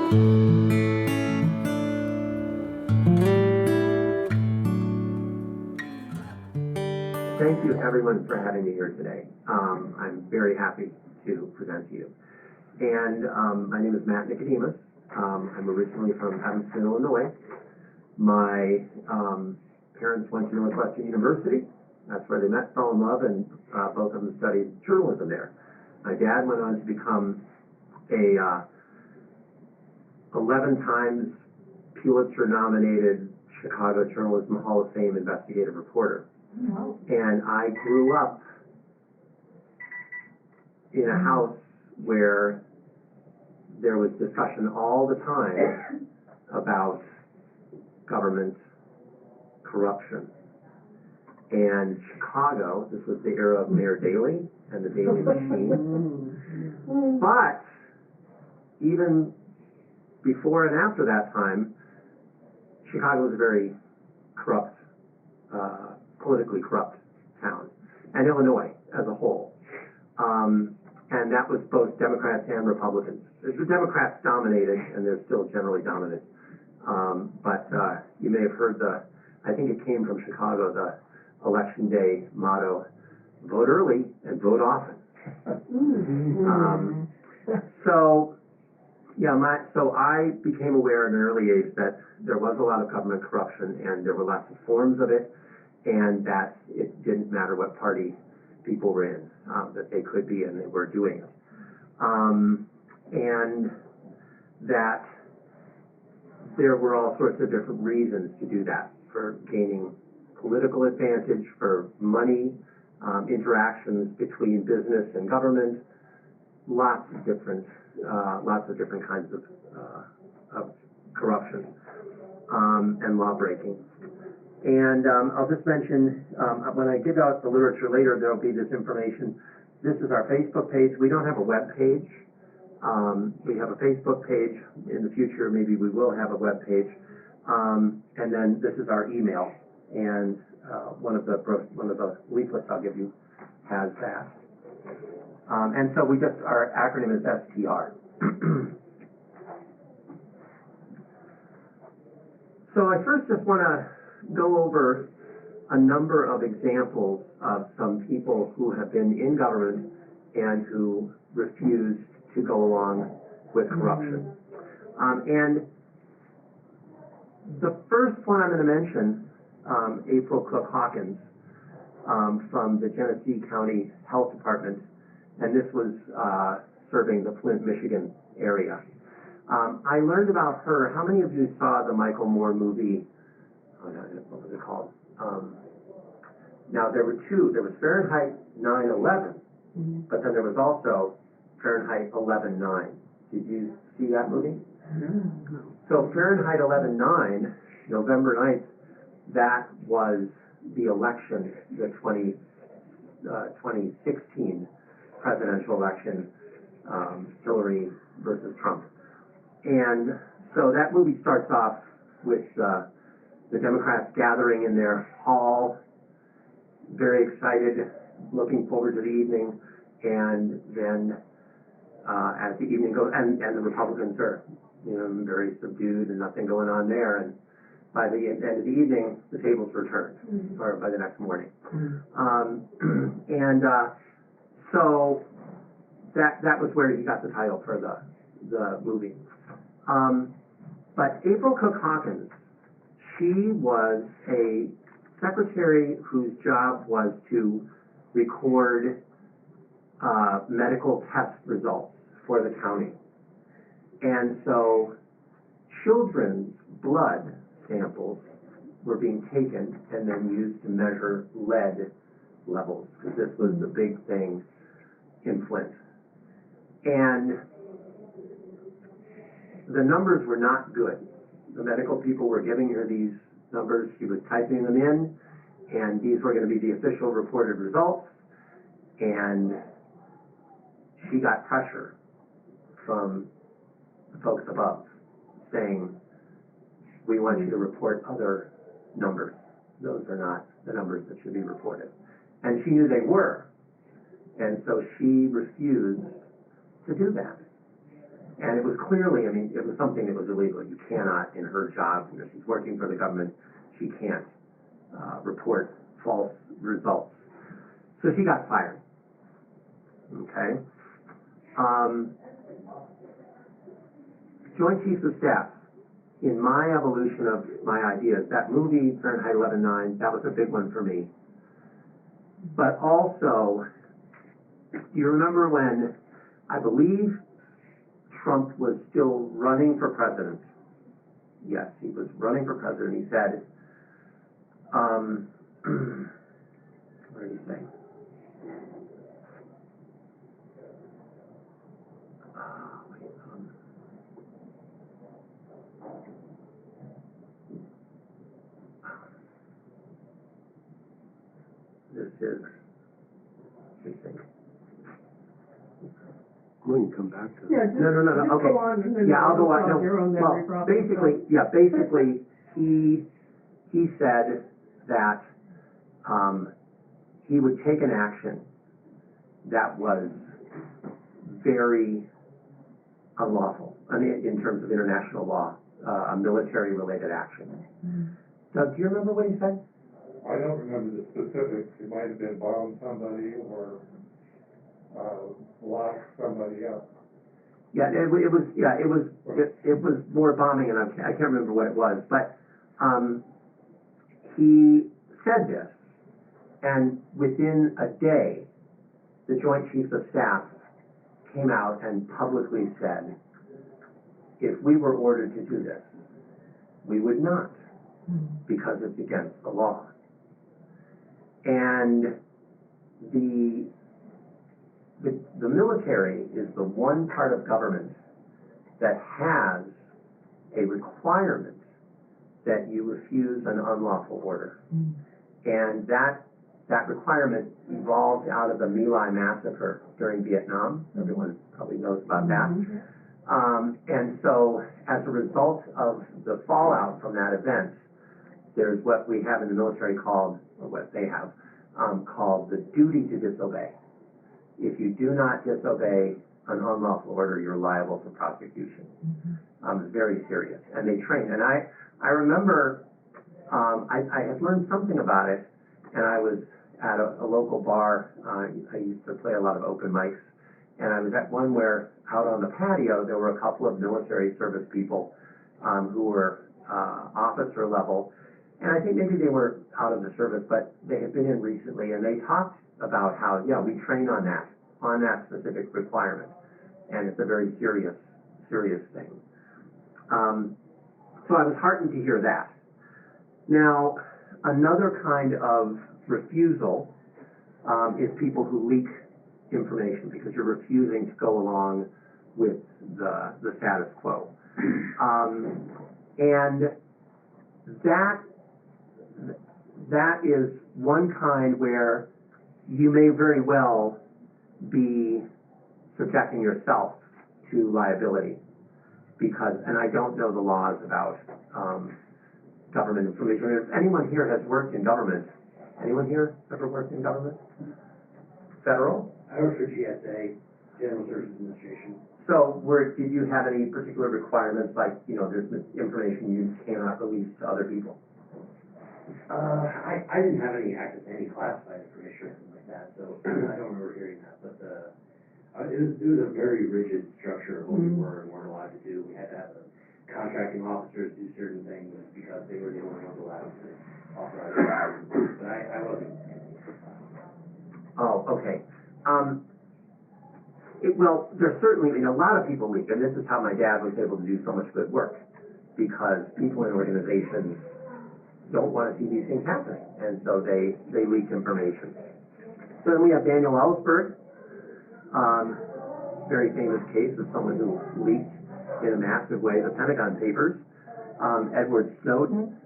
Thank you, everyone, for having me here today. I'm very happy to present to you. And my name is Matt Nicodemus. I'm originally from Evanston, Illinois. My parents went to Northwestern University. That's where they met, fell in love, and both of them studied journalism there. My dad went on to become a 11 times Pulitzer-nominated Chicago Journalism Hall of Fame investigative reporter. Wow. And I grew up in a house where there was discussion all the time about government corruption. And Chicago, this was the era of Mayor Daley and the Daley machine. But even before and after that time, Chicago was a very corrupt, politically corrupt town, and Illinois as a whole. And that was both Democrats and Republicans. The Democrats dominated, and they're still generally dominant. But you may have heard I think it came from Chicago, the Election Day motto, vote early and vote often. So I became aware at an early age that there was a lot of government corruption, and there were lots of forms of it, and that it didn't matter what party people were in, that they could be and they were doing it. And that there were all sorts of different reasons to do that, for gaining political advantage, for money, interactions between business and government, lots of different kinds of corruption and law breaking. And I'll just mention, when I give out the literature later, there will be this information. This is our Facebook page. We don't have a web page. We have a Facebook page. In the future, maybe we will have a web page. And then this is our email. And one of the leaflets I'll give you has that. And so our acronym is STR. So I first just want to go over a number of examples of some people who have been in government and who refused to go along with corruption. And the first one I'm going to mention, April Cook Hawkins, from the Genesee County Health Department, and this was serving the Flint, Michigan area. I learned about her. How many of you saw the Michael Moore movie? Oh, no, what was it called? Now, there were two. There was Fahrenheit 9/11, but then there was also Fahrenheit 11/9. Did you see that movie? No. So Fahrenheit 11/9, November 9th, that was the election, the 2016 presidential election, Hillary versus Trump. And so that movie starts off with the Democrats gathering in their hall, very excited, looking forward to the evening, and then as the evening goes, and the Republicans are, very subdued and nothing going on there, and by the end of the evening, the tables were turned, or by the next morning. So that was where he got the title for the movie. But April Cook Hawkins, she was a secretary whose job was to record medical test results for the county. And so children's blood samples were being taken and then used to measure lead levels, because this was the big thing in Flint. And the numbers were not good. The medical people were giving her these numbers. She was typing them in, and these were going to be the official reported results. And she got pressure from the folks above saying, we want you to report other numbers. Those are not the numbers that should be reported. And she knew they were. And so she refused to do that. And it was clearly, I mean, it was something that was illegal. You cannot, in her job, you know, she's working for the government, she can't report false results. So she got fired. Okay? Joint Chiefs of Staff, in my evolution of my ideas, that movie, Fahrenheit 11/9, that was a big one for me. But also, do you remember when, I believe, Trump was still running for president? Yes, he was running for president. He said, what did he say? This is, let me think. We can come back to Yeah, that. just, No, just okay. go on and then Yeah, I'll go on. on your own memory Well, problem. basically, he said that he would take an action that was very unlawful in terms of international law, a military-related action. Mm-hmm. Doug, do you remember what he said? I don't remember the specifics. It might have been bomb somebody or lock somebody up. Yeah, it was more bombing, and I can't remember what it was, but he said this, and within a day, the Joint Chiefs of Staff came out and publicly said, if we were ordered to do this, we would not, because it's against the law. And the military is the one part of government that has a requirement that you refuse an unlawful order. And that requirement evolved out of the My Lai massacre during Vietnam. Everyone probably knows about that. And so as a result of the fallout from that event, there's what we have in the military called, or what they have, called the duty to disobey. If you do not disobey an unlawful order, you're liable for prosecution. It's very serious. And they train. And I remember I had learned something about it, and I was at a local bar. I used to play a lot of open mics, and I was at one where out on the patio there were a couple of military service people who were officer level, and I think maybe they were out of the service, but they had been in recently, and they talked about how, yeah, we train on that specific requirement, and it's a very serious thing. So I was heartened to hear that. Now, another kind of refusal is people who leak information because you're refusing to go along with the status quo. And that is one kind where you may very well be subjecting yourself to liability because, and I don't know the laws about government information. If anyone here has worked in government, anyone here ever worked in government? Federal? I work for GSA, General Services Administration. So did you have any particular requirements, like, you know, there's information you cannot release to other people? I didn't have any access to any classified information or anything like that, so I don't remember hearing that. But it was a very rigid structure of what we were and weren't allowed to do. We had to have contracting officers do certain things because they were the only ones allowed to authorize it. But I wasn't. Oh, okay. Well, there's certainly, I mean, a lot of people leak, and this is how my dad was able to do so much good work, because people in organizations don't want to see these things happening, and so they leak information. So then we have Daniel Ellsberg, very famous case of someone who leaked in a massive way the Pentagon Papers. Edward Snowden.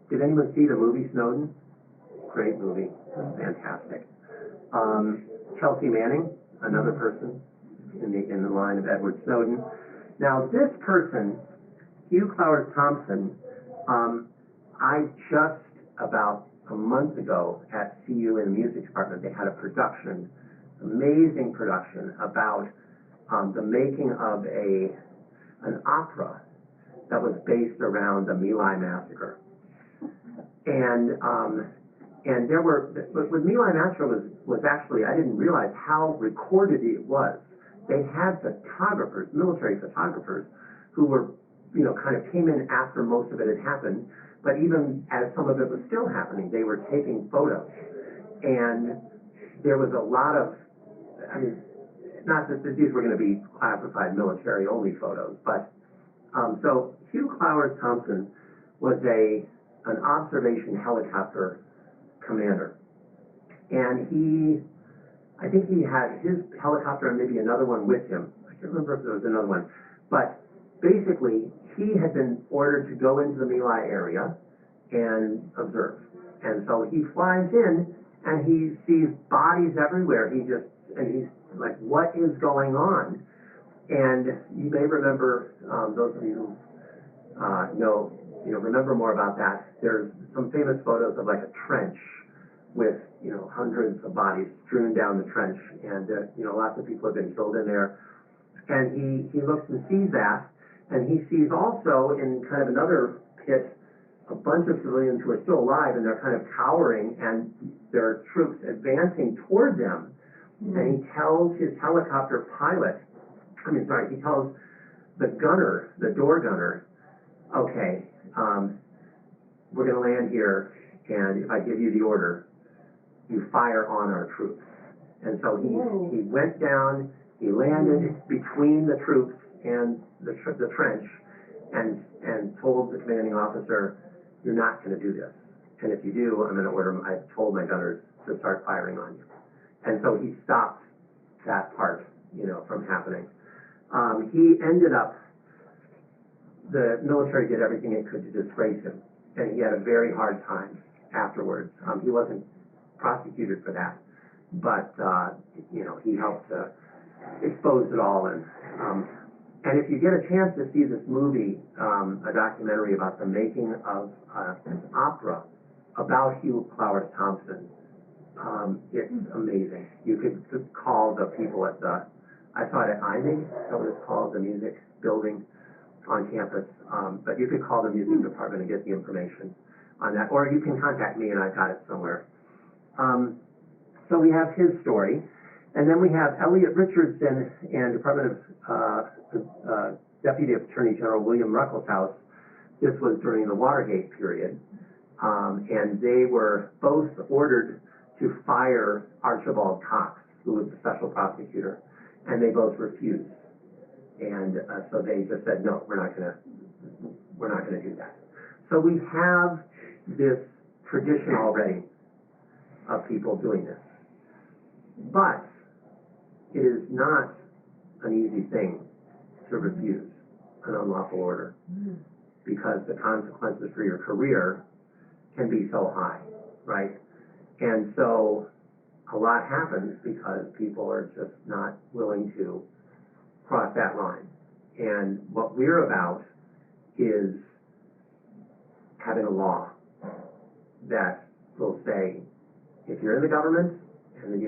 Did anyone see the movie Snowden? Great movie. It was fantastic. Chelsea Manning, another person in the line of Edward Snowden. Now this person, Hugh Clowers Thompson, I just about a month ago at CU in the music department, they had a production, amazing production about the making of a an opera that was based around the My Lai massacre. And there were, with My Lai massacre was actually, I didn't realize how recorded it was. They had photographers, military photographers, who were, kind of came in after most of it had happened, but even as some of it was still happening, they were taking photos. And there was a lot of, not that these were going to be classified military-only photos, but, so Hugh Clowers Thompson was an observation helicopter commander. And I think he had his helicopter and maybe another one with him. I can't remember if there was another one. But basically, he had been ordered to go into the My Lai area and observe. And so he flies in and he sees bodies everywhere. And he's like, what is going on? And you may remember, those of you who remember more about that, there's some famous photos of like a trench with, hundreds of bodies strewn down the trench, and, lots of people have been killed in there. And he looks and sees that, and he sees also in kind of another pit a bunch of civilians who are still alive, and they're kind of cowering, and there are troops advancing toward them. And he tells his helicopter pilot, he tells the gunner, the door gunner, okay, we're going to land here, and if I give you the order, you fire on our troops. And so he went down, he landed between the troops and the trench, and told the commanding officer, you're not going to do this. And if you do, I'm going to I've told my gunners to start firing on you. And so he stopped that part, from happening. He ended up, the military did everything it could to disgrace him, and he had a very hard time afterwards. He wasn't prosecuted for that, but he helped to expose it all. And if you get a chance to see this movie, a documentary about the making of an opera about Hugh Clowers Thompson, it's amazing. You could call the people at I saw it at IMIG, that's what it's called, the music building on campus, but you could call the music department and get the information on that, or you can contact me and I've got it somewhere. So we have his story, and then we have Elliot Richardson and Department of Deputy Attorney General William Ruckelshaus. This was during the Watergate period, and they were both ordered to fire Archibald Cox, who was the special prosecutor, and they both refused. And so they just said, no, we're not going to do that. So we have this tradition already of people doing this. But it is not an easy thing to refuse an unlawful order, because the consequences for your career can be so high, right? And so a lot happens because people are just not willing to cross that line. And what we're about is having a law that will say, if you're in the government, and if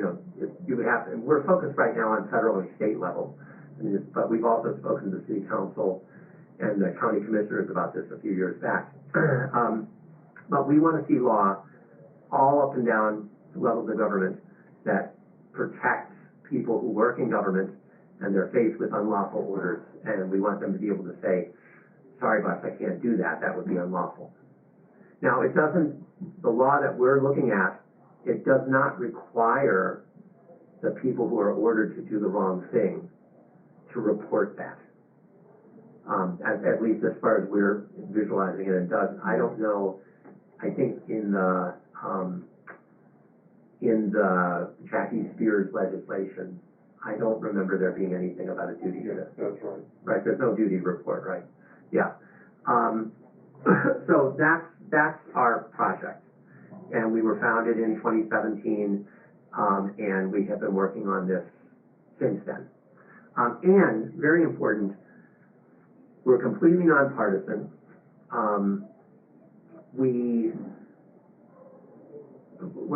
you would have to, and we're focused right now on federal and state level, but we've also spoken to the city council and the county commissioners about this a few years back. But we want to see law all up and down levels of government that protects people who work in government and they're faced with unlawful orders, and we want them to be able to say, sorry boss, I can't do that, that would be unlawful. Now the law that we're looking at, it does not require the people who are ordered to do the wrong thing to report that. At least as far as we're visualizing it, it does. I don't know, I think in the Jackie Spears legislation, I don't remember there being anything about a duty to this. That's right. Right, there's no duty to report, right? Yeah. So that's our project. And we were founded in 2017, and we have been working on this since then. And, very important, we're completely nonpartisan. We're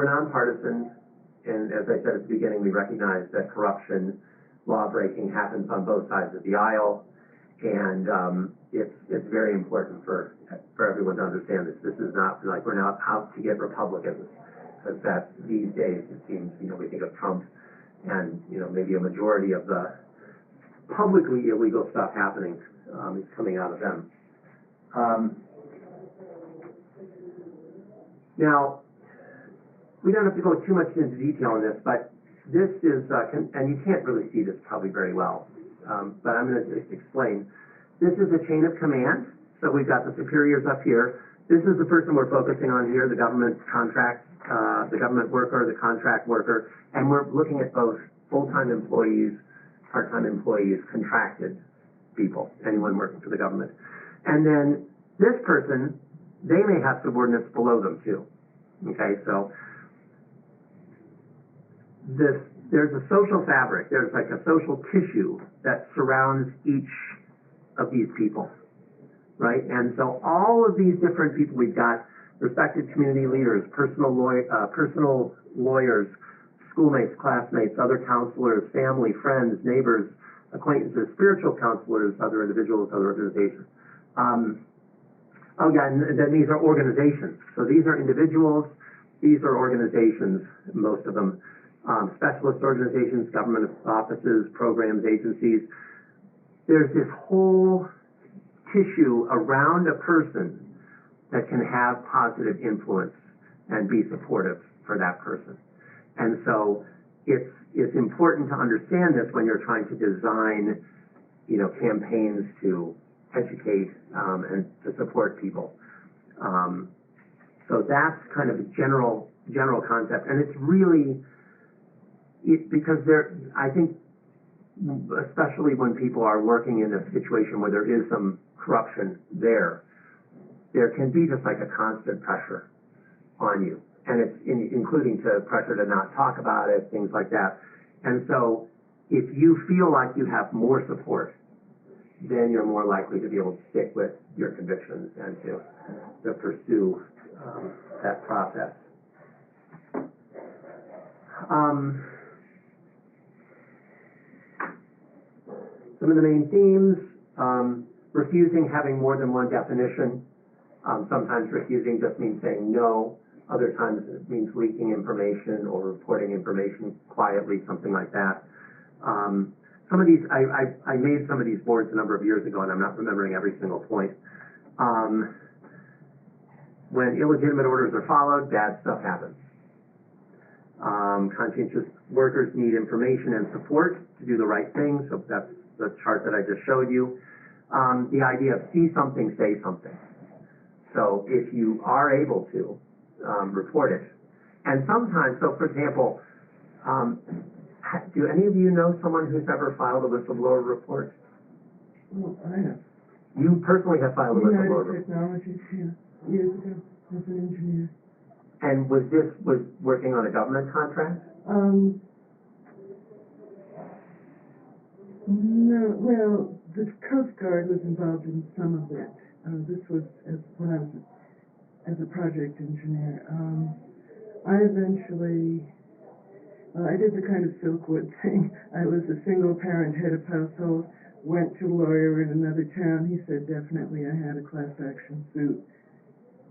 nonpartisan, and as I said at the beginning, we recognize that corruption, law breaking happens on both sides of the aisle, And it's very important for everyone to understand this. This is not like we're not out to get Republicans, because that's these days it seems, we think of Trump and, maybe a majority of the publicly illegal stuff happening is coming out of them. Now, we don't have to go too much into detail on this, but this is, and you can't really see this probably very well, but I'm going to explain. This is a chain of command. So we've got the superiors up here. This is the person we're focusing on here, the government contract, the government worker, the contract worker, and we're looking at both full-time employees, part-time employees, contracted people, anyone working for the government. And then this person, they may have subordinates below them too. Okay, so there's a social fabric, there's like a social tissue that surrounds each of these people, right? And so all of these different people, we've got respected community leaders, personal lawyers, schoolmates, classmates, other counselors, family, friends, neighbors, acquaintances, spiritual counselors, other individuals, other organizations. And then these are organizations. So these are individuals, these are organizations, most of them. Specialist organizations, government offices, programs, agencies. There's this whole tissue around a person that can have positive influence and be supportive for that person. And so it's important to understand this when you're trying to design, campaigns to educate and to support people. So that's kind of a general concept, and it's really because I think, especially when people are working in a situation where there is some corruption there can be just like a constant pressure on you, and it's including to pressure to not talk about it, things like that. And so if you feel like you have more support, then you're more likely to be able to stick with your convictions and to pursue that process. Some of the main themes, refusing having more than one definition. Sometimes refusing just means saying no. Other times it means leaking information or reporting information quietly, something like that. Some of these, I made some of these boards a number of years ago, and I'm not remembering every single point. When illegitimate orders are followed, bad stuff happens. Conscientious workers need information and support to do the right thing, so that's the chart that I just showed you. The idea of see something, say something. So if you are able to, report it. And sometimes, so for example, do any of you know someone who's ever filed a whistleblower report? Well, I have. You personally have filed a whistleblower report? Technologies, yeah, years ago, as an engineer. And was working on a government contract? No, well, the Coast Guard was involved in some of it. This was when I was as a project engineer. I eventually, I did the kind of Silkwood thing. I was a single parent, head of household, went to a lawyer in another town. He said definitely I had a class action suit,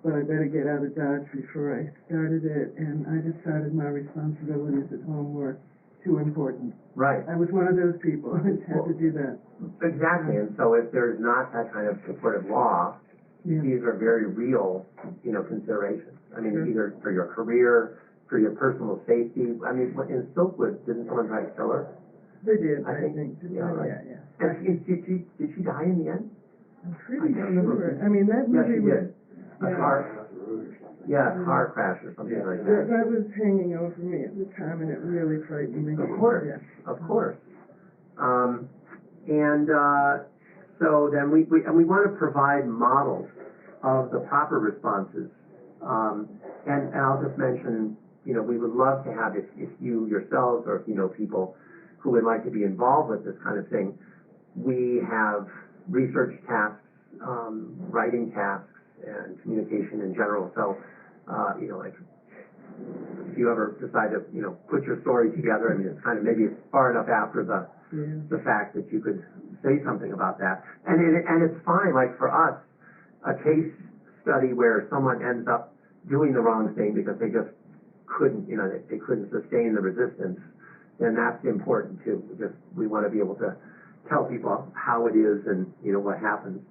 but I better get out of Dodge before I started it, and I decided my responsibilities at home were too important. Right. I was one of those people who had to do that. Exactly, and so if there's not that kind of supportive law, these are very real, considerations. I mean, either for your career, for your personal safety. I mean, in Silkwood, didn't someone try to kill her? They did, I think. Yeah, right. Yeah. And did she die in the end? I'm pretty sure. I mean, that movie was... A car crash or something like that. That was hanging over me at the time, and it really frightened me. Of course, of course. So then we want to provide models of the proper responses. And I'll just mention, we would love to have, if you yourselves or if you know people who would like to be involved with this kind of thing, we have research tasks, writing tasks, and communication in general. So, like if you ever decide to, put your story together, I mean, it's kind of, maybe it's far enough after the fact that you could say something about that. And it's fine, like for us, a case study where someone ends up doing the wrong thing because they just couldn't, they couldn't sustain the resistance, then that's important too. We want to be able to tell people how it is and, what happens.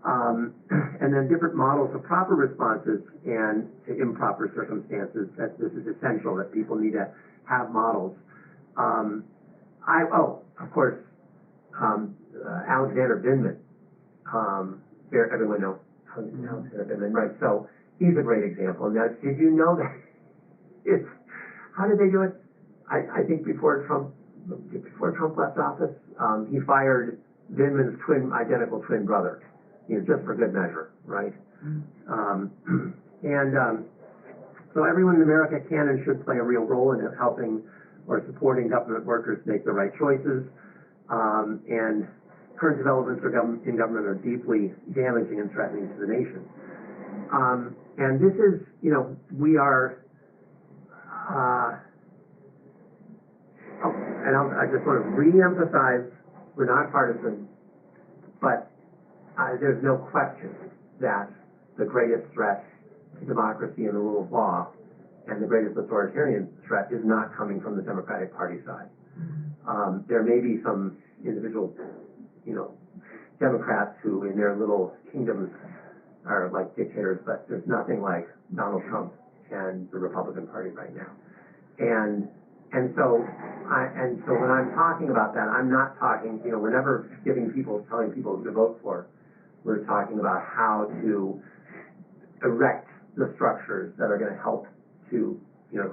And then different models of proper responses and to improper circumstances. That this is essential, that people need to have models. Of course, Alexander Vindman. Everyone knows Alexander Vindman, right? So he's a great example. Now, did you know that how did they do it? I think before Trump left office, he fired Vindman's identical twin brother, just for good measure, right? So everyone in America can and should play a real role in helping or supporting government workers make the right choices. And current developments in government are deeply damaging and threatening to the nation. And this is, we are. I just want to re-emphasize, we're not partisan, but there's no question that the greatest threat to democracy and the rule of law and the greatest authoritarian threat is not coming from the Democratic Party side. There may be some individual, Democrats who in their little kingdoms are like dictators, but there's nothing like Donald Trump and the Republican Party right now. And so when I'm talking about that, I'm not talking, we're never telling people who to vote for. We're talking about how to erect the structures that are going to help to,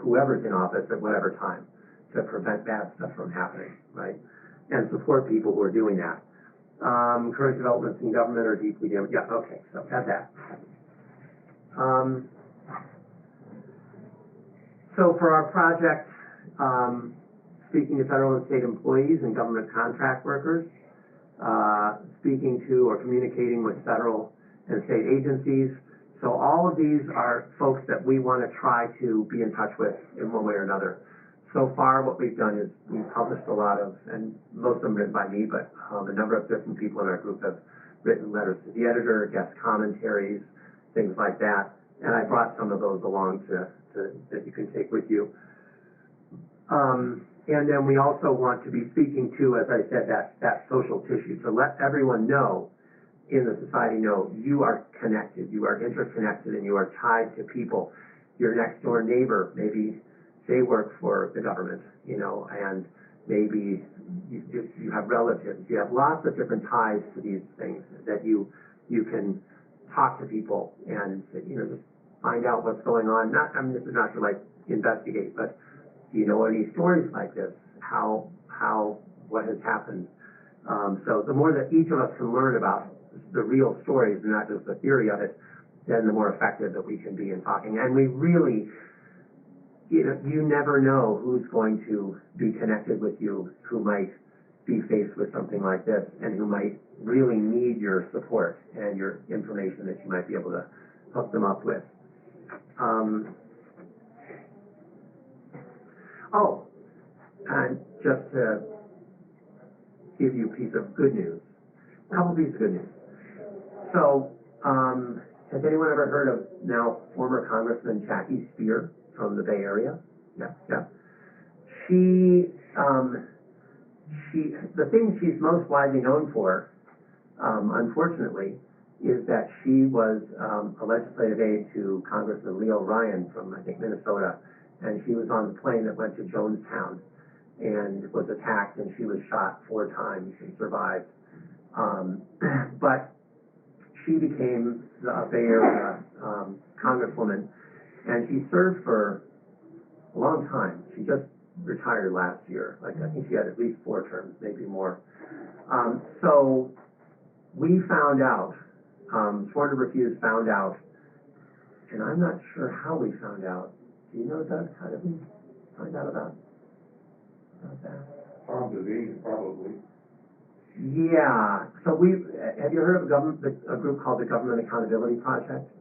whoever's in office at whatever time, to prevent bad stuff from happening, right? And support people who are doing that. Current developments in government are deeply damaging. Yeah, okay, so got that. So for our project, speaking to federal and state employees and government contract workers, speaking to or communicating with federal and state agencies. So all of these are folks that we want to try to be in touch with in one way or another. So far, what we've done is we've published a lot of, and most of them written by me, but a number of different people in our group have written letters to the editor, guest commentaries, things like that. And I brought some of those along that you can take with you. And then we also want to be speaking to, as I said, that social tissue, to let everyone know in the society know you are connected, you are interconnected, and you are tied to people. Your next door neighbor, maybe they work for the government, and maybe you have relatives. You have lots of different ties to these things that you can talk to people and just find out what's going on. This is not to investigate, but do you know any stories like this? What has happened? So the more that each of us can learn about the real stories and not just the theory of it, then the more effective that we can be in talking. And we really, you never know who's going to be connected with you, who might be faced with something like this, and who might really need your support and your information that you might be able to hook them up with. And just to give you a piece of good news, a couple pieces of good news. So, has anyone ever heard of now former Congressman Jackie Spear from the Bay Area? Yeah. The thing she's most widely known for, unfortunately, is that she was a legislative aide to Congressman Leo Ryan from, I think, Minnesota, and she was on the plane that went to Jonestown and was attacked, and she was shot 4 times and survived. But she became a Bay Area congresswoman, and she served for a long time. she just retired last year. Like, I think she had at least 4 terms, maybe more. So we found out, Sworn to Refuse found out, and I'm not sure how we found out. Do you know, Doug, how did we find out about that? Tom disease, probably. Yeah. So have you heard of a group called the Government Accountability Project?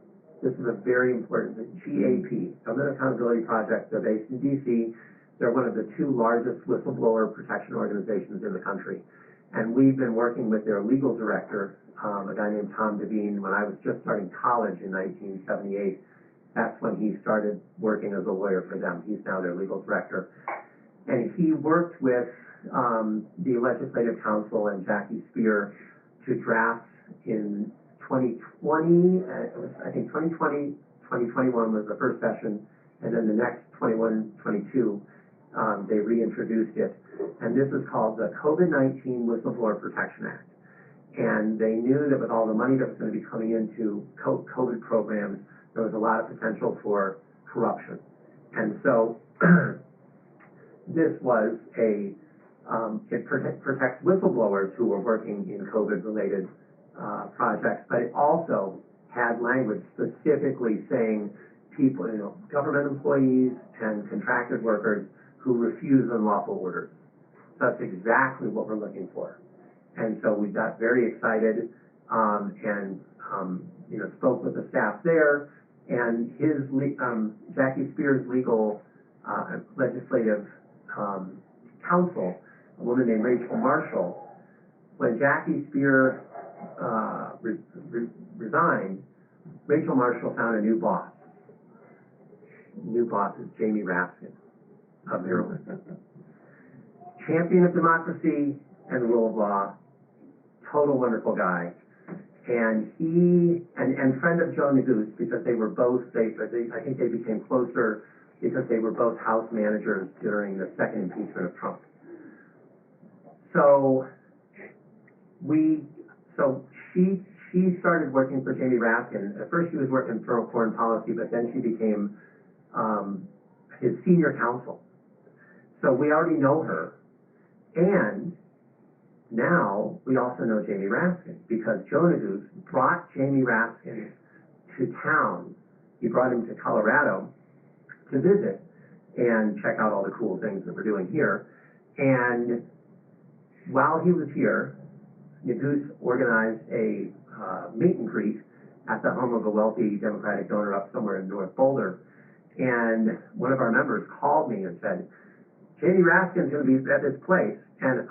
this is a very important, GAP, Government Accountability Project. They're based in DC. They're one of the 2 largest whistleblower protection organizations in the country. And we've been working with their legal director, a guy named Tom Devine, when I was just starting college in 1978. That's when he started working as a lawyer for them. He's now their legal director. And he worked with the Legislative Council and Jackie Speer to draft in 2020, I think 2020, 2021 was the first session, and then the next 21, 22, they reintroduced it. And this is called the COVID-19 Whistleblower Protection Act. And they knew that with all the money that was going to be coming into COVID programs, there was a lot of potential for corruption. And so this was it protects whistleblowers who were working in COVID-related projects, but it also had language specifically saying people, government employees and contracted workers who refuse unlawful orders. So that's exactly what we're looking for. And so we got very excited and spoke with the staff there, and Jackie Speer's legal legislative counsel, a woman named Rachel Marshall. When Jackie Speer resigned, Rachel Marshall found a new boss. New boss is Jamie Raskin of Maryland. Champion of democracy and the rule of law, total wonderful guy. And he, and friend of Joe Neguse, because they were both, I think they became closer because they were both House managers during the second impeachment of Trump. So she started working for Jamie Raskin. At first she was working for foreign policy, but then she became his senior counsel. So we already know her. And now we also know Jamie Raskin because Joe Neguse brought Jamie Raskin to town. He brought him to Colorado to visit and check out all the cool things that we're doing here. And while he was here, Neguse organized a meet and greet at the home of a wealthy Democratic donor up somewhere in North Boulder. And one of our members called me and said, Jamie Raskin's going to be at this place. And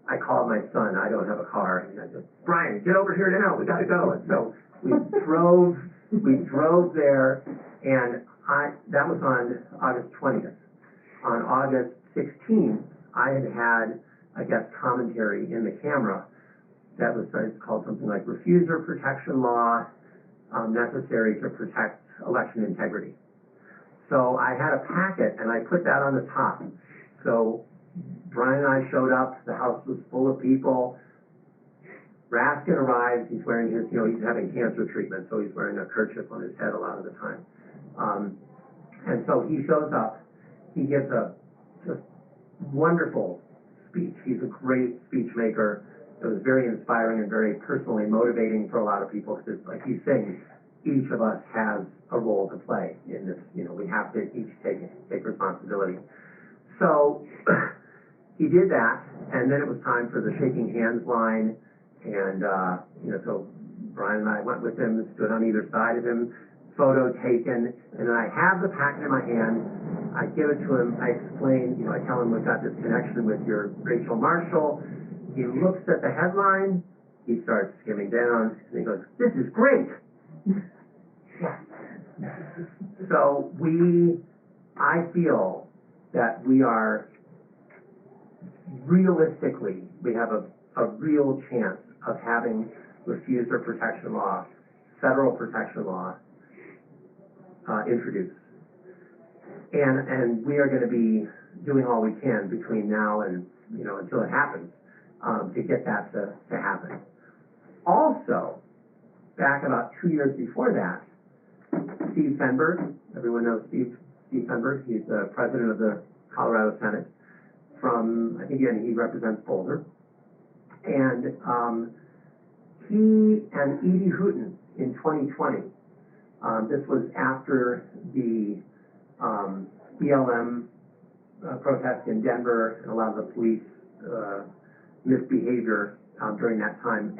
I called my son. I don't have a car. And I said, Brian, get over here now. We got to go. And so we drove there, and that was on August 20th. On August 16th, I had a guest commentary in the camera that was called something like Refuser Protection Law Necessary to Protect Election Integrity. So I had a packet, and I put that on the top. So Brian and I showed up. The house was full of people. Raskin arrives. He's wearing his, he's having cancer treatment, so he's wearing a kerchief on his head a lot of the time. And so he shows up. He gives a just wonderful speech. He's a great speech maker. It was very inspiring and very personally motivating for a lot of people because, like he's saying, each of us has a role to play in this. We have to each take responsibility. So he did that, and then it was time for the shaking hands line, and so Brian and I went with him, stood on either side of him, photo taken, and then I have the packet in my hand. I give it to him. I explain, I tell him we've got this connection with your Rachel Marshall. He looks at the headline. He starts skimming down, and he goes, "This is great." Yeah. So I feel that we are realistically, we have a real chance of having refuser protection law, federal protection law, introduced. And we are going to be doing all we can between now and, until it happens, to get that to happen. Also, back about 2 years before that, Steve Fenberg, everyone knows Steve Fenberg, he's the president of the Colorado Senate I think he represents Boulder. And he and Edie Houghton in 2020, this was after the BLM protest in Denver and a lot of the police misbehavior during that time.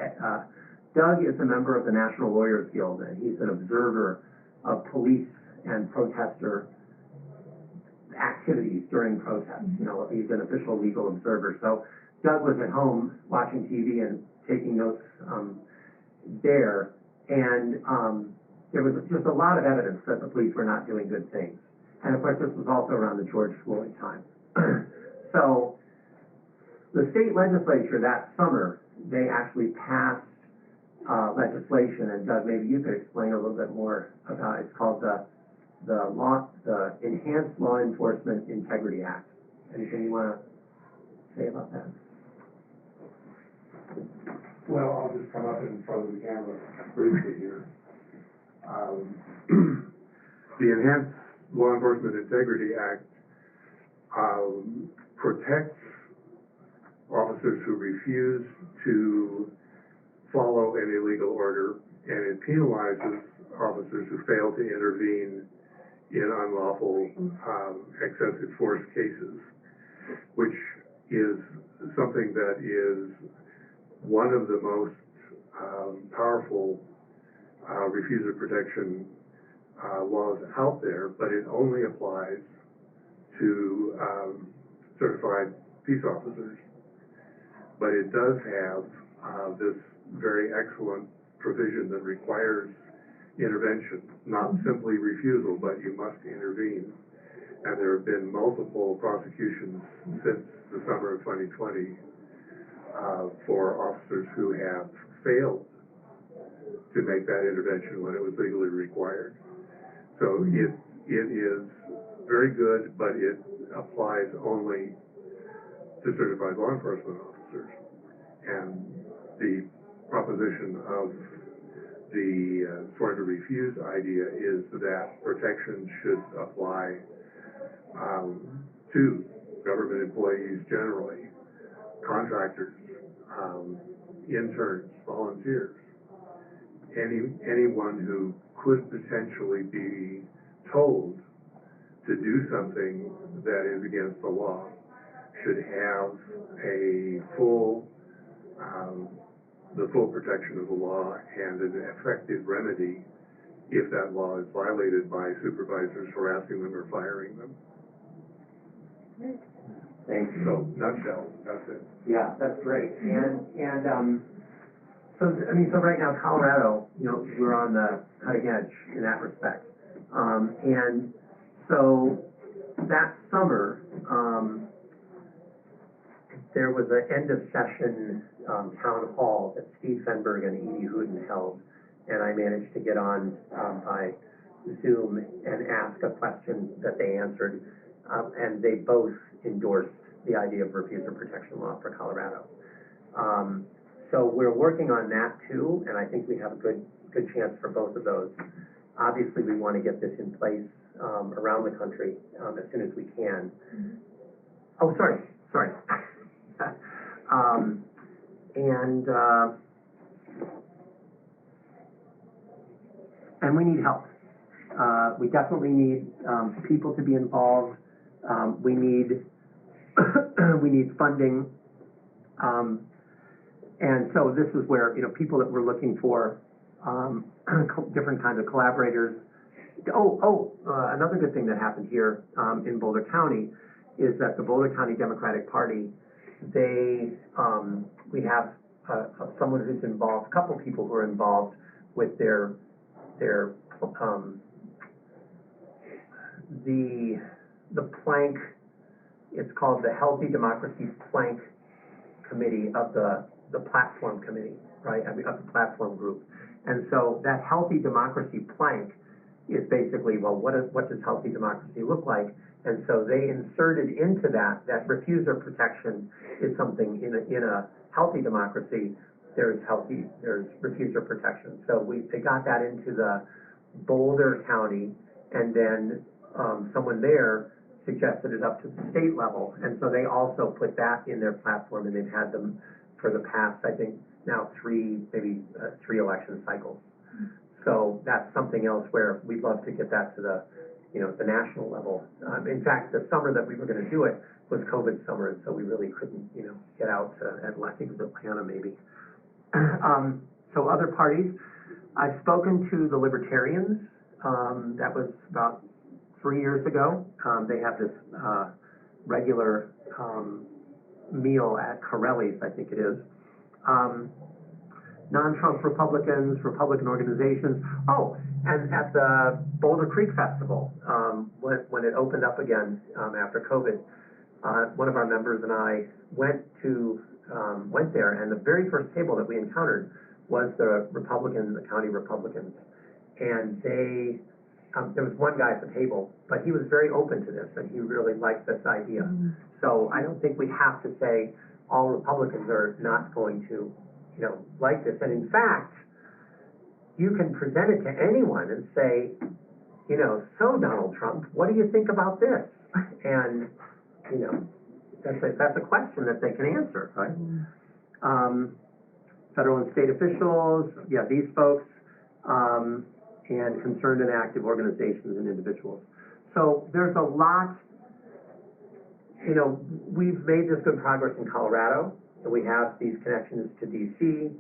Doug is a member of the National Lawyers Guild, and he's an observer of police and protester activities during protests. You know, he's an official legal observer. So Doug was at home watching TV and taking notes there, and there was just a lot of evidence that the police were not doing good things. And of course, this was also around the George Floyd time. So the state legislature that summer, they actually passed legislation, and Doug, maybe you could explain a little bit more about it. It's called the Enhanced Law Enforcement Integrity Act. Anything you want to say about that? Well, I'll just come up in front of the camera briefly here. The Enhanced Law Enforcement Integrity Act protects officers who refuse to follow an illegal order, and it penalizes officers who fail to intervene in unlawful excessive force cases, which is something that is one of the most powerful refuser protection laws out there, but it only applies to certified peace officers. But it does have this very excellent provision that requires intervention, not simply refusal, but you must intervene. And there have been multiple prosecutions since the summer of 2020 for officers who have failed to make that intervention when it was legally required. So it is very good, but it applies only to certified law enforcement officers. And the proposition of the sworn to refuse idea is that protection should apply to government employees generally, contractors, interns, volunteers, anyone who could potentially be told to do something that is against the law should have a the full protection of the law and an effective remedy if that law is violated by supervisors harassing them or firing them. Thank you. So, nutshell, that's it. Yeah, that's great. And so I mean, so right now Colorado, you know, we're on the cutting edge in that respect. And so that summer, there was an end of session town hall that Steve Fenberg and Edie Hooten held, and I managed to get on by Zoom and ask a question that they answered, and they both endorsed the idea of refuser protection law for Colorado. So we're working on that too, and I think we have a good chance for both of those. Obviously, we want to get this in place around the country as soon as we can. Oh, sorry. And we need help. We definitely need people to be involved. We need we need funding. And so this is where, you know, people that we're looking for, different kinds of collaborators. Another good thing that happened here in Boulder County is that the Boulder County Democratic Party, we have someone who's involved, a couple people who are involved with their the plank. It's called the Healthy Democracy Plank Committee of the Platform Committee, right? I mean, of the Platform Group. And so that Healthy Democracy Plank is basically, well, what does healthy democracy look like? And so they inserted into that refuser protection is something in a healthy democracy. There's refuser protection. So they got that into the Boulder County, and then someone there suggested it up to the state level, and so they also put that in their platform, and they've had them for the past, I think, now three election cycles. So that's something else where we'd love to get that to the national level. In fact, the summer that we were going to do it was COVID summer, and so we really couldn't, get out to Atlanta. I think it was Atlanta maybe. So other parties, I've spoken to the Libertarians. That was about 3 years ago. They have this regular meal at Corelli's, I think it is. Non-Trump Republicans, Republican organizations. Oh, and at the Boulder Creek Festival, when it opened up again after COVID, one of our members and I went there, and the very first table that we encountered was the county Republicans, and they. There was one guy at the table, but he was very open to this, and he really liked this idea. Mm. So I don't think we have to say all Republicans are not going to, like this. And in fact, you can present it to anyone and say, so Donald Trump, what do you think about this? And, that's a question that they can answer, right? Mm. Federal and state officials, these folks, and concerned and active organizations and individuals. So there's a lot, we've made this good progress in Colorado, and we have these connections to DC,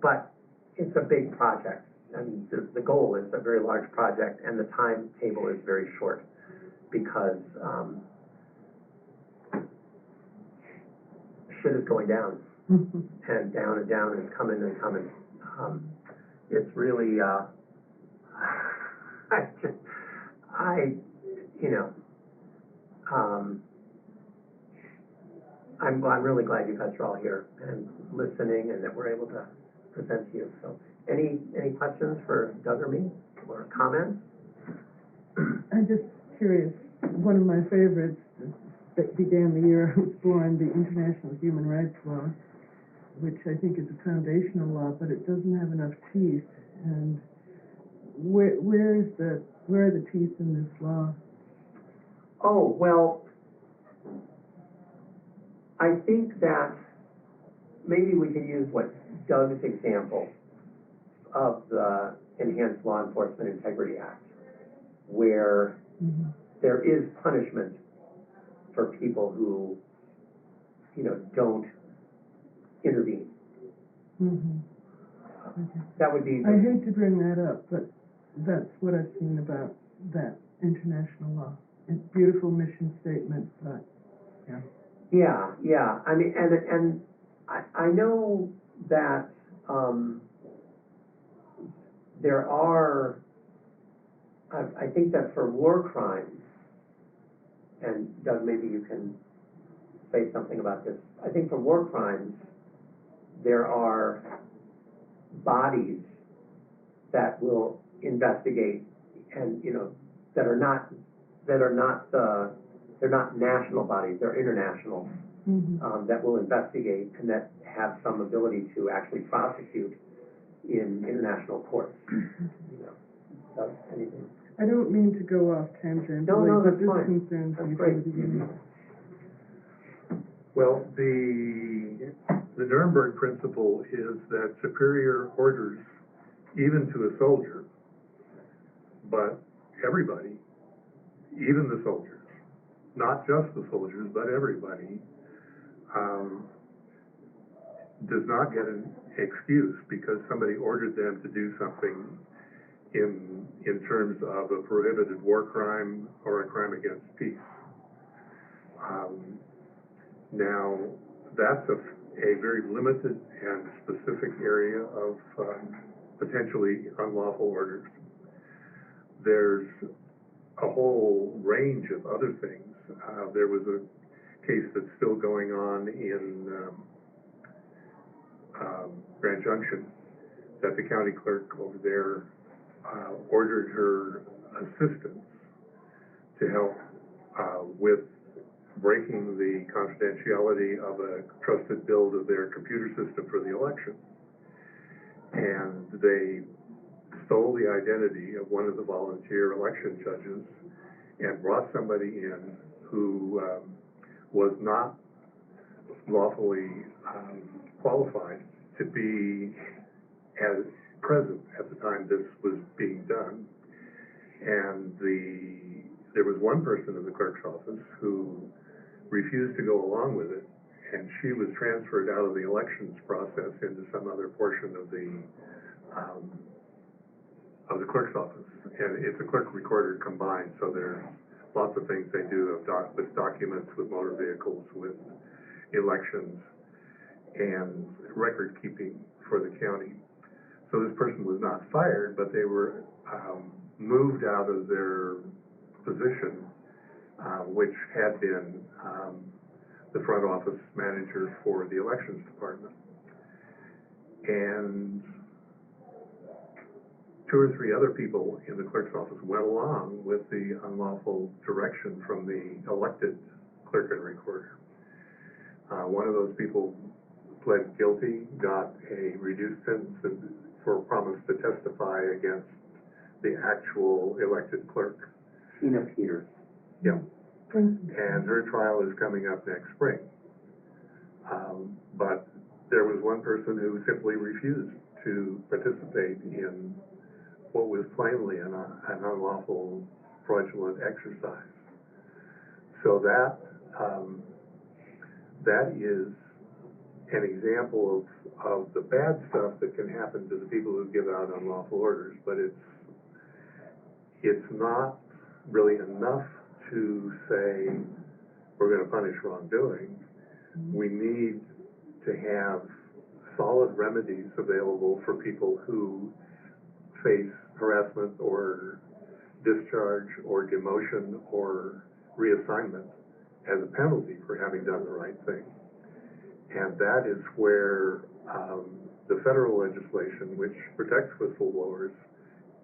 but it's a big project, and the goal is a very large project, and the timetable is very short, because shit is going down, and down and down, and it's coming and coming. It's really, I'm really glad you guys are all here and listening, and that we're able to present to you. So, any questions for Doug or me, or comments? I'm just curious. One of my favorites that began the year I was born, the International Human Rights Law, which I think is a foundational law, but it doesn't have enough teeth. And where are the teeth in this law? Oh, well, I think that maybe we could use Doug's example of the Enhanced Law Enforcement Integrity Act, where there is punishment for people who, don't intervene. Okay. That would be. I hate to bring that up, but that's what I've seen about that international law. It's a beautiful mission statement, but Yeah. I mean, and I know that there are. I think that for war crimes, and Doug, maybe you can say something about this. I think for war crimes, there are bodies that will investigate, and that are not they're not national bodies, they're international, that will investigate and that have some ability to actually prosecute in international courts. Doug, anything? I don't mean to go off tangentially, No, but that's this fine. concerns That's me great. from the beginning. Well, the Nuremberg principle is that superior orders, even to a soldier, but everybody, even the soldiers, not just the soldiers, but everybody, does not get an excuse because somebody ordered them to do something in terms of a prohibited war crime or a crime against peace. Now, that's a very limited and specific area of potentially unlawful orders. There's a whole range of other things. There was a case that's still going on in Grand Junction that the county clerk over there ordered her assistants to help with breaking the confidentiality of a trusted build of their computer system for the election. And they stole the identity of one of the volunteer election judges and brought somebody in who was not lawfully qualified to be as present at the time this was being done. And there was one person in the clerk's office who refused to go along with it and she was transferred out of the elections process into some other portion of the clerk's office. And it's a clerk recorder combined, so there's lots of things they do with documents, with motor vehicles, with elections, and record keeping for the county. So this person was not fired, but they were moved out of their position, which had been the front office manager for the elections department. And 2 or 3 other people in the clerk's office went along with the unlawful direction from the elected clerk and recorder. One of those people pled guilty, got a reduced sentence for promise to testify against the actual elected clerk. Tina Peters. Yeah. And her trial is coming up next spring. But there was one person who simply refused to participate in what was plainly an unlawful, fraudulent exercise. So that is an example of the bad stuff that can happen to the people who give out unlawful orders, but it's not really enough to say we're going to punish wrongdoing. We need to have solid remedies available for people who face harassment or discharge or demotion or reassignment as a penalty for having done the right thing. And that is where the federal legislation, which protects whistleblowers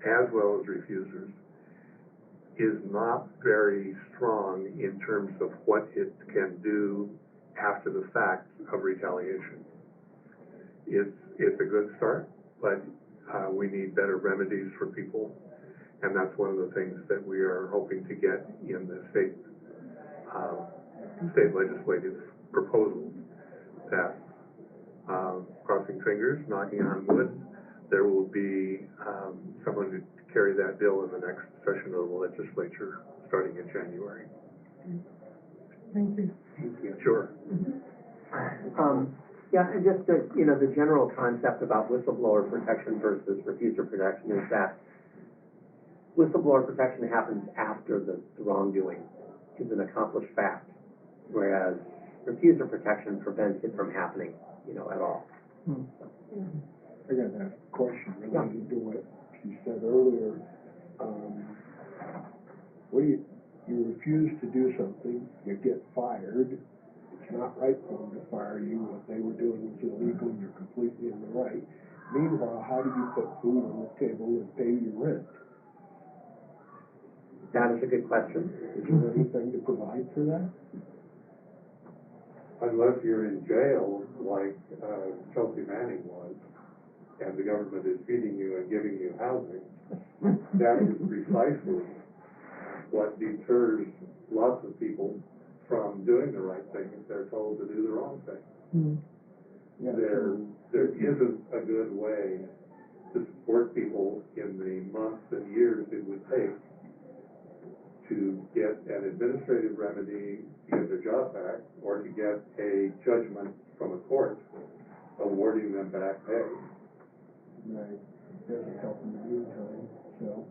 as well as refusers, is not very strong in terms of what it can do after the fact of retaliation. It's a good start, but we need better remedies for people, and that's one of the things that we are hoping to get in the state legislative proposal. That crossing fingers, knocking on wood, there will be someone to carry that bill in the next session of the legislature starting in January. Thank you. Thank you. Sure. Yeah, and just the general concept about whistleblower protection versus refuser protection is that whistleblower protection happens after the wrongdoing is an accomplished fact, whereas refuser protection prevents it from happening, at all. I got a question related to what you said earlier. You refuse to do something, you get fired. It's not right for them to fire you. What they were doing was illegal, and you're completely in the right. Meanwhile, how do you put food on the table and pay your rent? That is a good question. Is there anything to provide for that? Unless you're in jail like Chelsea Manning was, and the government is feeding you and giving you housing, that is precisely what deters lots of people from doing the right thing if they're told to do the wrong thing. Yeah, There isn't a good way to support people in the months and years it would take to get an administrative remedy to get their job back, or to get a judgment from a court awarding them back pay. Right. Doesn't help in the meantime. So,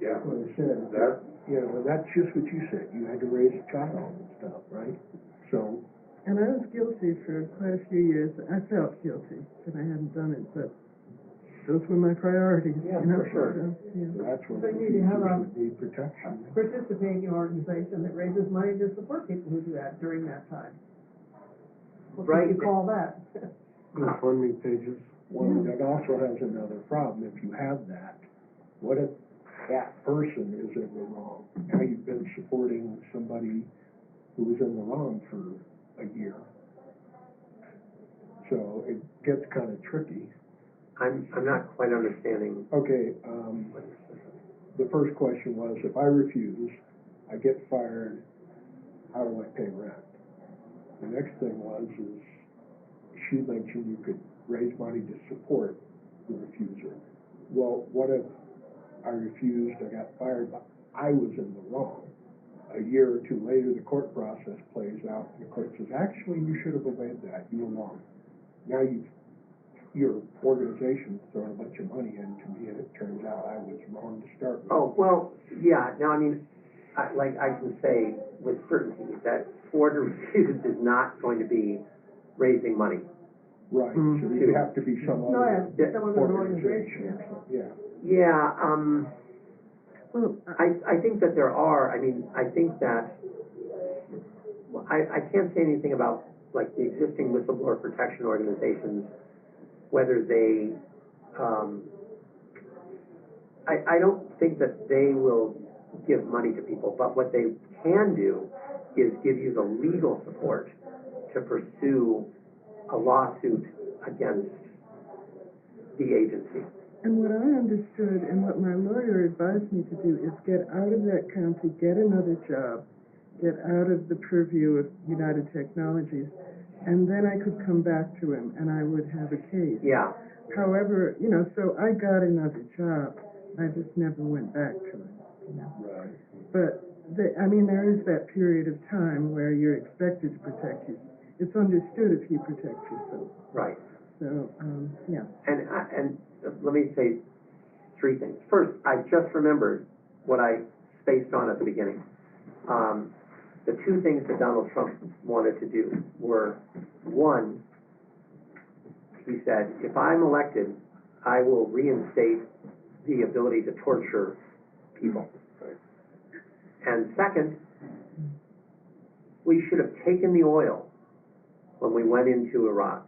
Yeah, like I said, that's just what you said. You had to raise a child and stuff, right? So. And I was guilty for quite a few years. I felt guilty that I hadn't done it, but those were my priorities. Yeah, for sure. So that's where So the you need to have refusers would need protection. participating organization that raises money to support people who do that during that time. What Right. would you call that? GoFundMe pages. Well, that also has another problem. If you have that, what if that person is in the wrong? Now you've been supporting somebody who was in the wrong for a year. So it gets kind of tricky. I'm not quite understanding Okay, what you're saying. the first question was, if I refuse, I get fired, how do I pay rent? The next thing is she mentioned you could raise money to support the refuser. Well, what if I refused, I got fired, but I was in the wrong? a year or two later, the court process plays out, and the court says, actually, you should have obeyed that, you were wrong. Now your organization's throwing a bunch of money into me, and it turns out I was wrong to start with. Oh, well, yeah, now, I mean, I can say with certainty that order refused is not going to be raising money. Right, so you have to be some No, other yeah, some other organization or organization, something, yeah. Yeah, Well, I think that there are, I mean, I think that, well, I can't say anything about, like, the existing whistleblower protection organizations, whether they, I don't think that they will give money to people, but what they can do is give you the legal support to pursue a lawsuit against the agency. and what I understood and what my lawyer advised me to do is get out of that county, get another job, get out of the purview of United Technologies, and then I could come back to him and I would have a case. Yeah, However, you know, so I got another job. I just never went back to him, you know. Right. But, I mean, there is that period of time where you're expected to protect you. It's understood if you protect yourself. right. So, yeah. And let me say three things. First, I just remembered what I spaced on at the beginning. The two things that Donald Trump wanted to do were, one, he said, if I'm elected, I will reinstate the ability to torture people. And second, we should have taken the oil when we went into Iraq,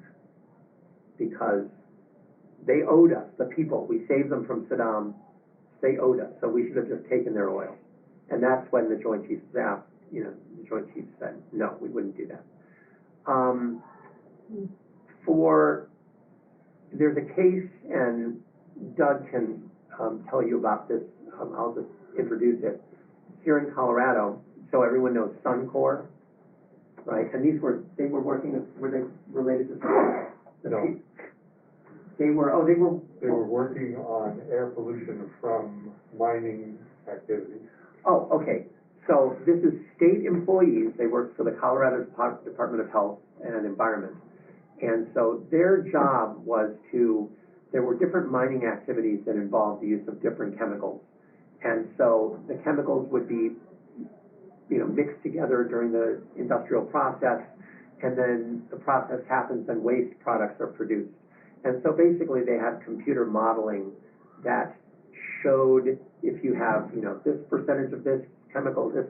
because they owed us, the people. We saved them from Saddam. They owed us, so we should have just taken their oil. And that's when the Joint Chiefs of Staff, you know, the Joint Chiefs said, no, we wouldn't do that. There's a case, and Doug can tell you about this. I'll just introduce it. Here in Colorado, so everyone knows Suncor, right? And they were they related to Suncor? No. They were They were working on air pollution from mining activities. Oh, okay. So this is state employees. They work for the Colorado Department of Health and Environment. And so their job was there were different mining activities that involved the use of different chemicals. And so the chemicals would be, you know, mixed together during the industrial process, and then the process happens and waste products are produced. And so basically they had computer modeling that showed if you have, you know, this percentage of this chemical, this,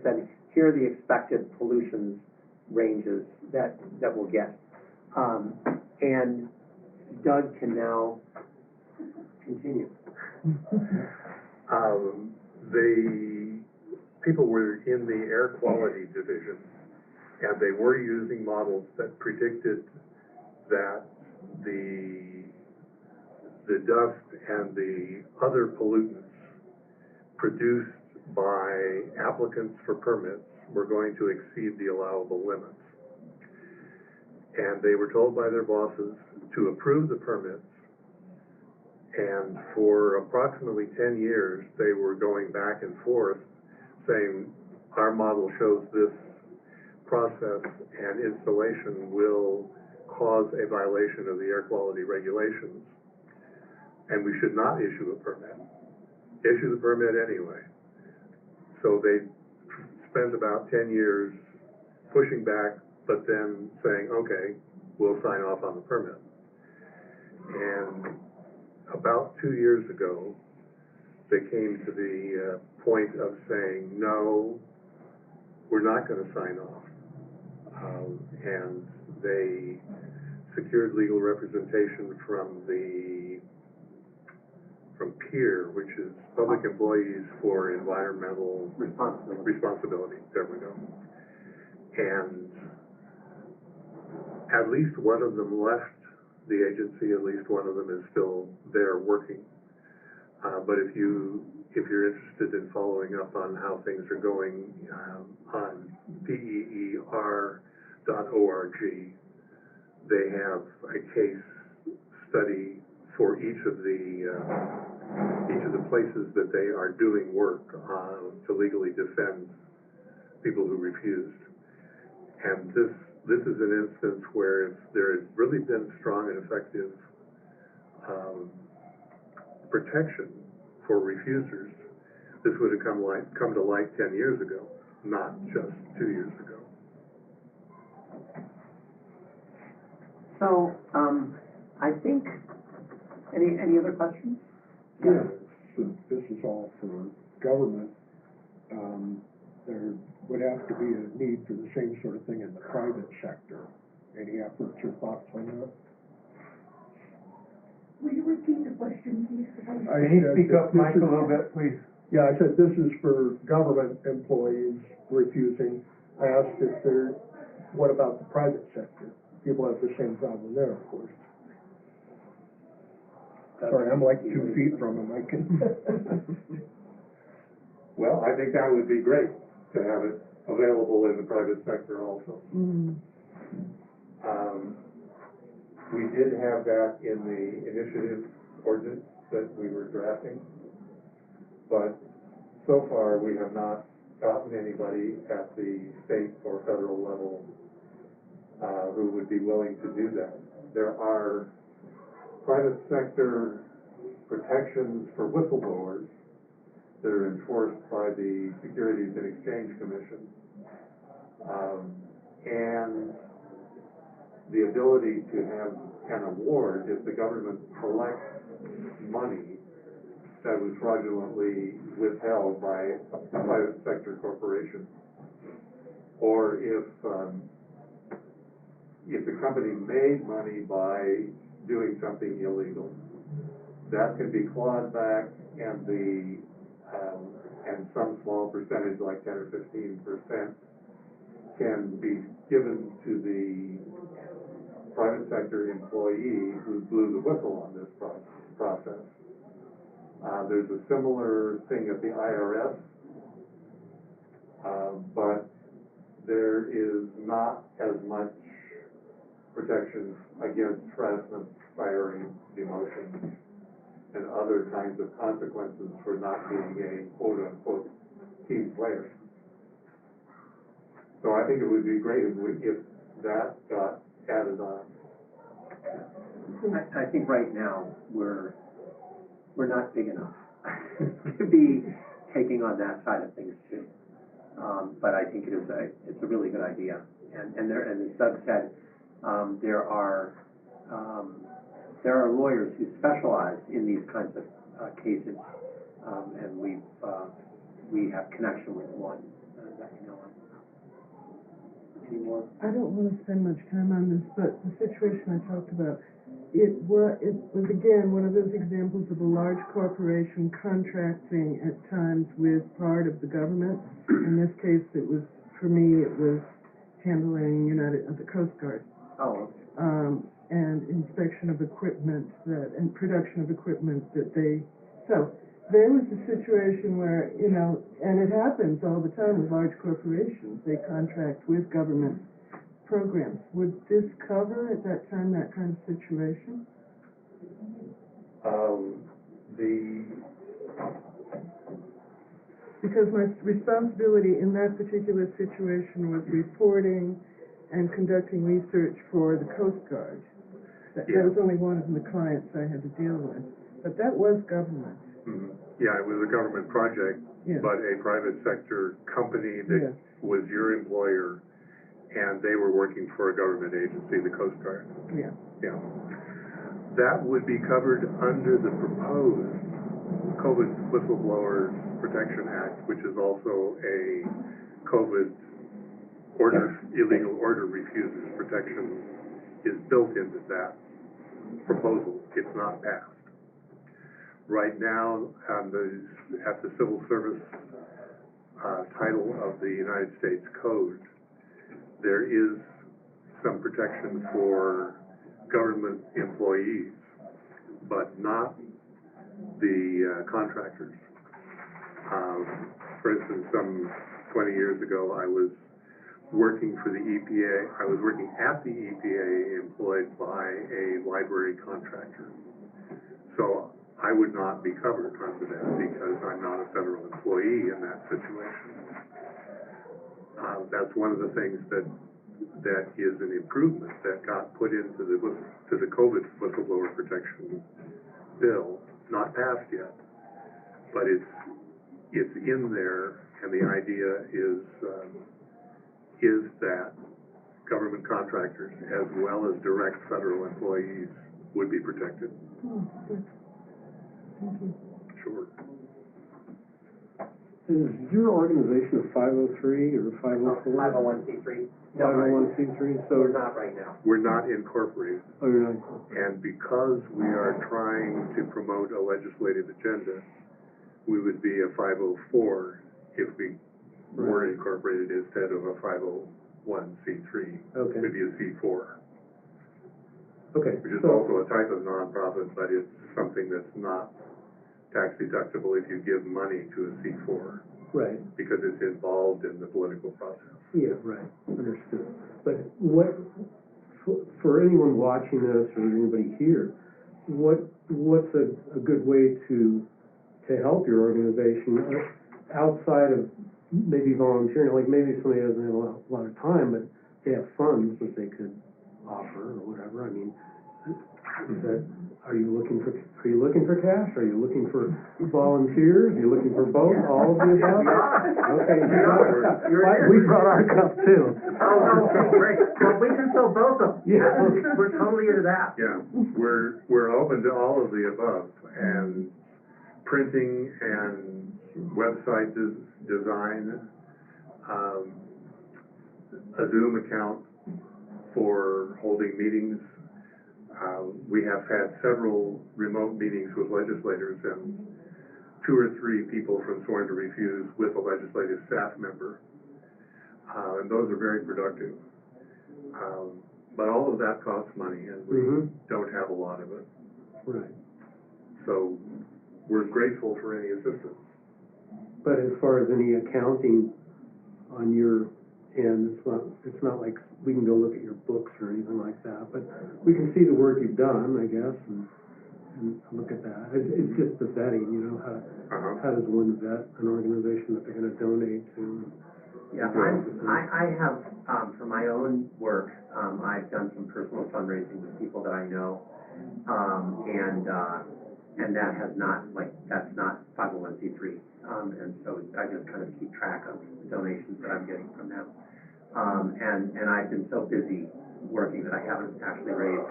then here are the expected pollution ranges that we'll get. And Doug can now continue. The people were in the air quality division, and they were using models that predicted that the dust and the other pollutants produced by applicants for permits were going to exceed the allowable limits. And they were told by their bosses to approve the permits, and for approximately 10 years they were going back and forth saying, our model shows this process and installation will cause a violation of the air quality regulations, and we should not issue a permit. Issue the permit anyway. So they spent about 10 years pushing back, but then saying, okay, we'll sign off on the permit. And about 2 years ago, they came to the point of saying, no, we're not going to sign off. And they secured legal representation from PEER, which is Public Employees for Environmental Responsibility. There we go. And at least one of them left the agency. At least one of them is still there working. But if you're interested in following up on how things are going, on PEER.org, they have a case study for each of the places that they are doing work to legally defend people who refused. And this is an instance where if there had really been strong and effective protection for refusers, this would have come to light 10 years ago, not just 2 years ago. So, I think, any other questions? Yeah, so this is all for government. There would have to be a need for the same sort of thing in the private sector. Any efforts or thoughts on that? Will you repeat the question, please? Can you speak up, Mike, a little bit, please? Yeah, I said this is for government employees refusing. I asked what about the private sector? People have the same problem there, of course. Sorry, I'm like 2 feet from him, I can. Well, I think that would be great to have it available in the private sector also. We did have that in the initiative ordinance that we were drafting, but so far we have not gotten anybody at the state or federal level who would be willing to do that. There are private sector protections for whistleblowers that are enforced by the Securities and Exchange Commission, and the ability to have an award if the government collects money that was fraudulently withheld by a private sector corporation, or if the company made money by doing something illegal, that can be clawed back, and and some small percentage, like 10 or 15%, can be given to the private sector employee who blew the whistle on this process. There's a similar thing at the IRS, but there is not as much protection against harassment, firing, demotion, and other kinds of consequences for not being a quote-unquote team player. So I think it would be great if that got added on. I think right now we're not big enough to be taking on that side of things too. But I think it's a really good idea. And as Doug said, there are lawyers who specialize in these kinds of cases, and we have connection with one that we know of. Any more? I don't want to spend much time on this, but the situation I talked about, it was again one of those examples of a large corporation contracting at times with part of the government. In this case, for me, it was handling the Coast Guard. Oh, okay. And inspection of equipment and production of equipment so there was a situation where, and it happens all the time with large corporations, they contract with government programs. Would this cover at that time that kind of situation? Because my responsibility in that particular situation was reporting and conducting research for the Coast Guard. That was only one of the clients I had to deal with. But that was government. Mm-hmm. Yeah, it was a government project, but a private sector company that was your employer, and they were working for a government agency, the Coast Guard. Yeah. Yeah. That would be covered under the proposed COVID Whistleblowers Protection Act, which is also a COVID illegal order refusers protection is built into that proposal. It's not passed. Right now, at the Civil Service title of the United States Code, there is some protection for government employees, but not the contractors. For instance, some 20 years ago, I was working for the EPA. I was working at the EPA employed by a library contractor. So I would not be covered under that because I'm not a federal employee in that situation. That's one of the things that is an improvement that got put into the COVID whistleblower protection bill, not passed yet, but it's in there, and the idea is that government contractors as well as direct federal employees would be protected. Oh, good. Thank you. Sure. Is your organization a 503 or 504? 501c3. 501c3, so... We're not right now. We're not incorporated, Oh, you're not incorporated. and because we are trying to promote a legislative agenda, we would be a 504 if we were Right. incorporated instead of a 501c3. Okay. We'd be a C4, Okay, which is so, also a type of nonprofit, but it's something that's not tax deductible if you give money to a C4, right, because it's involved in the political process. yeah, right, understood. But what, for anyone watching this or anybody here, what's a good way to help your organization outside of maybe volunteering? Like maybe somebody doesn't have a lot of time, but they have funds that they could offer or whatever. I mean, are you looking for cash? Are you looking for volunteers? Are you looking for both? All of the above? Okay, we brought our cup too. Oh, okay, great. Well, we can fill both of them. Yeah. We're totally into that. Yeah, we're open to all of the above, and printing and website design, a Zoom account for holding meetings. We have had several remote meetings with legislators, and 2 or 3 people from Sworn to Refuse with a legislative staff member, and those are very productive. But all of that costs money, and we don't have a lot of it. Right. So we're grateful for any assistance. But as far as any accounting on your end, it's not like we can go look at your books or anything like that, but we can see the work you've done, I guess, and look at that. It's just the vetting, you know, how does one vet an organization that they're going to donate to? Yeah, I have, for my own work, I've done some personal fundraising with people that I know, and that has not, that's not 501c3, and so I just kind of keep track of the donations that I'm getting from them. And I've been so busy working that I haven't actually raised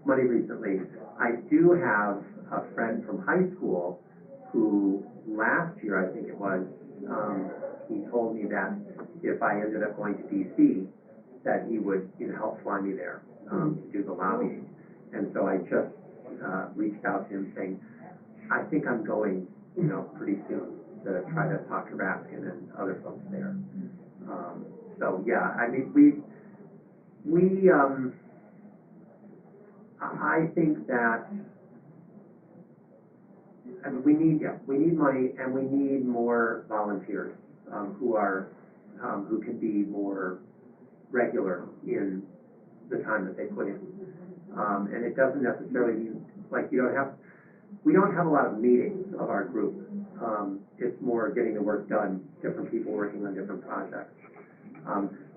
money recently. I do have a friend from high school who last year, I think it was, he told me that if I ended up going to DC, that he would, help fly me there to do the lobbying. And so I just reached out to him saying, I think I'm going, pretty soon to try to talk to Raskin and other folks there. So yeah, I mean, I think that, we need money, and we need more volunteers who can be more regular in the time that they put in. And it doesn't necessarily mean, we don't have a lot of meetings of our group. It's more getting the work done, different people working on different projects.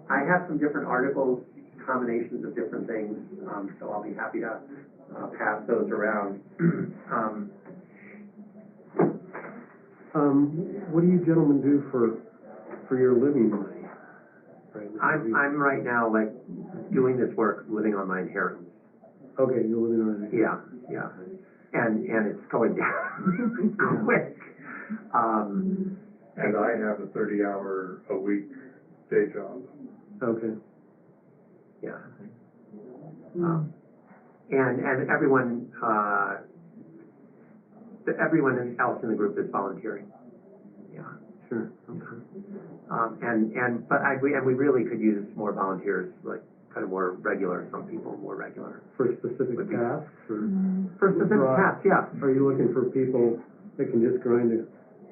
I have some different articles, combinations of different things, so I'll be happy to pass those around. What do you gentlemen do for your living money? Right now? I'm right now, doing this work, living on my inheritance. Okay, you're living on it. Yeah. And it's going down quick. And I have a 30-hour-a-week day job. Okay. Yeah. And everyone else in the group is volunteering. Yeah. Sure. Okay. But we really could use more volunteers, kind of more regular. Some people more regular. For specific tasks or? For specific tasks, yeah. Are you looking for people that can just grind a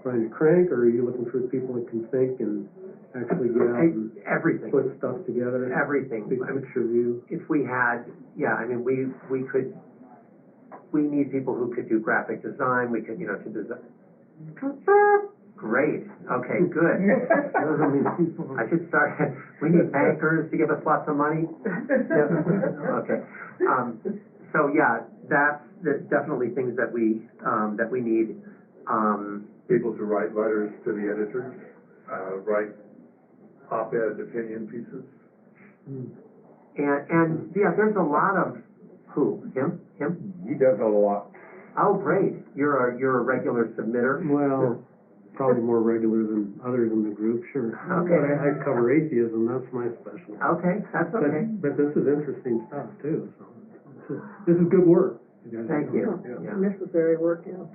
crank, or are you looking for people that can think and actually get out and everything, put stuff together? Everything. Big picture view. If we had, we need people who could do graphic design. We could, to design. Great. Okay, good. I should start, we need bankers to give us lots of money. Okay. So yeah, that's definitely things that we need. People to write letters to the editors, write op-ed opinion pieces. And yeah, there's a lot of, who, him? He does a lot. Oh, great, you're a regular submitter? Well, probably more regular than others in the group, sure. Okay. But I cover atheism, that's my specialty. Okay, that's okay. But this is interesting stuff too, so this is good work. guys are Thank doing. you. Yeah. Necessary work, yeah.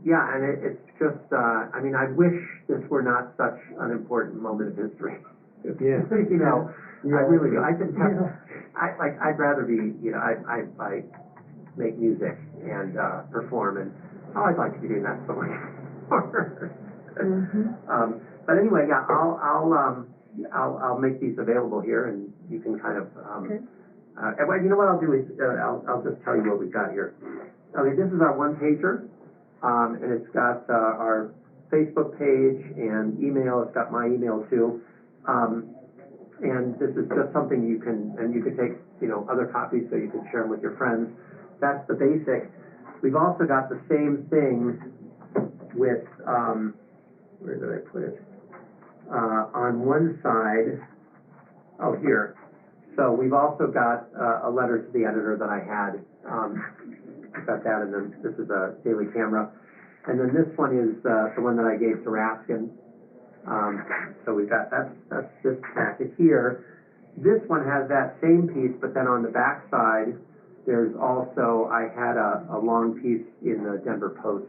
Yeah, and it's just, I mean, I wish this were not such an important moment of history. Yeah. You know, I really do. I just have, Yeah. I'd rather be, you know, I make music and, perform, and, I'd like to be doing that so much more. But anyway, yeah, I'll make these available here, and you can kind of, Okay. well, you know what I'll do is, I'll just tell you what we've got here. Okay, this is our one-pager, and it's got, our Facebook page and email. It's got my email too. And this is just something you can take, you know, other copies so you can share them with your friends. That's the basic. We've also got the same thing with, where did I put it? On one side, oh, here. So we've also got a letter to the editor that I had. I've got that, and then this is a daily camera. And then this one is the one that I gave to Raskin. So we've got, that's this packet here. This one has that same piece, but then on the back side, there's also, I had a long piece in the Denver Post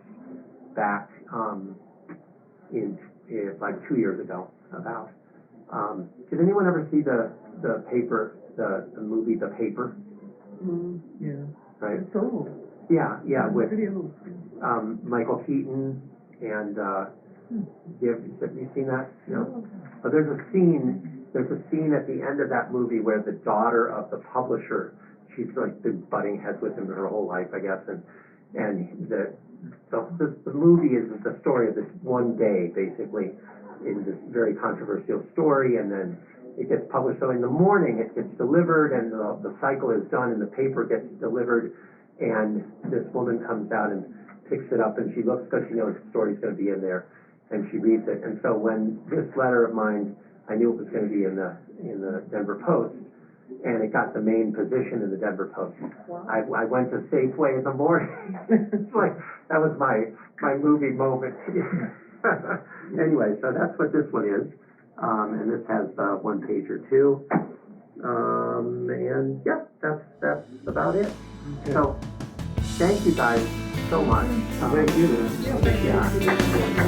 back in like 2 years ago about, did anyone ever see the paper, the movie The Paper? Yeah. Right? It's old. Yeah, with Pretty old. Michael Keaton and, have you seen that? No? Oh, there's a scene at the end of that movie where the daughter of the publisher, she's like been butting heads with him her whole life, I guess, and the movie is the story of this one day, basically, in this very controversial story, and then it gets published. So in the morning it gets delivered, and the cycle is done, and the paper gets delivered, and this woman comes out and picks it up, and she looks, because she knows the story's going to be in there, and she reads it. And so when this letter of mine, I knew it was going to be in the Denver Post, and it got the main position in the Denver Post. Wow. I went to Safeway in the morning. It's like, that was my movie moment. Anyway, so that's what this one is. And this has one pager too. And yeah, that's about it. Okay. So, thank you guys so much. Thank you. Yeah.